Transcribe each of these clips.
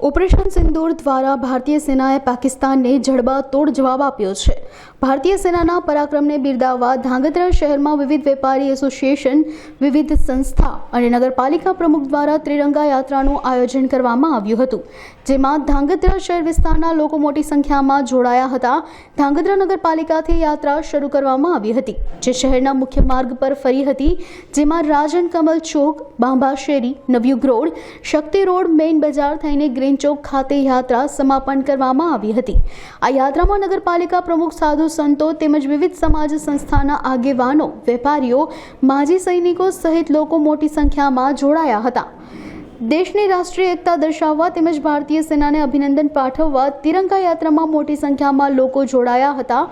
Operation સિંદૂર દ્વારા ભારતીય સેનાએ પાકિસ્તાનને જડબાતોડ જવાબ આપ્યો છે। ભારતીય સેનાના પરાક્રમને બિરદાવવા ધાંગધ્રા શહેરમાં વિવિધ વેપારી એસોસિએશન, વિવિધ સંસ્થા અને નગરપાલિકા પ્રમુખ દ્વારા ત્રિરંગા યાત્રાનું આયોજન કરવામાં આવ્યું હતું, જેમાં ધાંગધ્રા શહેર વિસ્તારના લોકો મોટી સંખ્યામાં જોડાયા હતા। ધાંગધ્રા નગરપાલિકાથી યાત્રા શરૂ કરવામાં આવી હતી, જે શહેરના મુખ્ય માર્ગ પર ફરી હતી, જેમાં રાજન કમલ ચોક, બાંભા શેરી, નવયુગ રોડ, શક્તિ રોડ, મેઇન બજાર થઈને ગ્રીન ચોક ખાતે યાત્રા સમાપન કરવામાં આવી હતી। આ યાત્રામાં નગરપાલિકા પ્રમુખ, સાધુ સંતો તેમજ વિવિધ સમાજ સંસ્થાના આગેવાનો, વેપારીઓ, માજી સૈનિકો સહિત લોકો મોટી સંખ્યામાં જોડાયા હતા। દેશની રાષ્ટ્રીય એકતા દર્શાવવા તેમજ ભારતીય સેનાને અભિનંદન પાઠવવા તિરંગા યાત્રામાં મોટી સંખ્યામાં લોકો જોડાયા હતા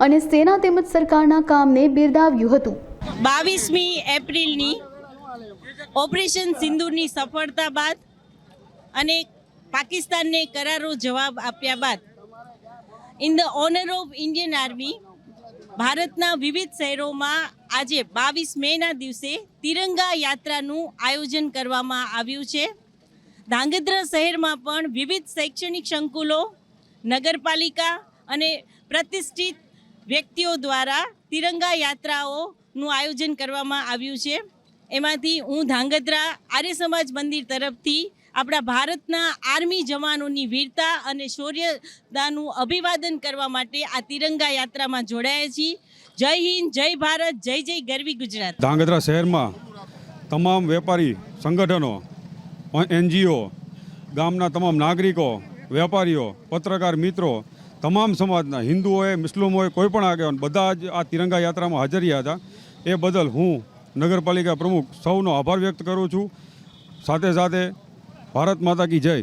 અને સેના તેમજ સરકારના કામને બિરદાવ્યું હતું। 22મી એપ્રિલની ઓપરેશન સિંદૂરની સફળતા બાદ અને પાકિસ્તાનને કરારો જવાબ આપ્યા બાદ in the owner of Indian army ભારતના વિવિધ શહેરોમાં આજે 22 મેના દિવસે તિરંગા યાત્રાનું આયોજન કરવામાં આવ્યું છે। ધાંગધ્રા શહેરમાં પણ વિવિધ શૈક્ષણિક સંકુલો, નગરપાલિકા અને પ્રતિષ્ઠિત વ્યક્તિઓ દ્વારા તિરંગા યાત્રાઓનું આયોજન કરવામાં આવ્યું છે। એમાંથી હું ધાંગધ્રા આર્ય સમાજ મંદિર તરફથી આપણા ભારતના આર્મી જવાનોની વીરતા અને શૌર્યતાનું અભિવાદન કરવા માટે આ તિરંગા યાત્રામાં જોડાયા છીએ। જય હિન્દ, જય ભારત, જય જય ગરવી ગુજરાત। ધાંગધ્રા શહેરમાં તમામ વેપારી સંગઠનો, NGO, ગામના તમામ નાગરિકો, વેપારીઓ, પત્રકાર મિત્રો, તમામ સમાજના હિન્દુઓએ, મુસ્લિમોએ, કોઈ પણ આગેવાન બધા જ આ તિરંગા યાત્રામાં હાજર રહ્યા હતા। એ બદલ હું નગરપાલિકા પ્રમુખ સૌનો આભાર વ્યક્ત કરું છું। સાથે સાથે ભારત માતા કી જય।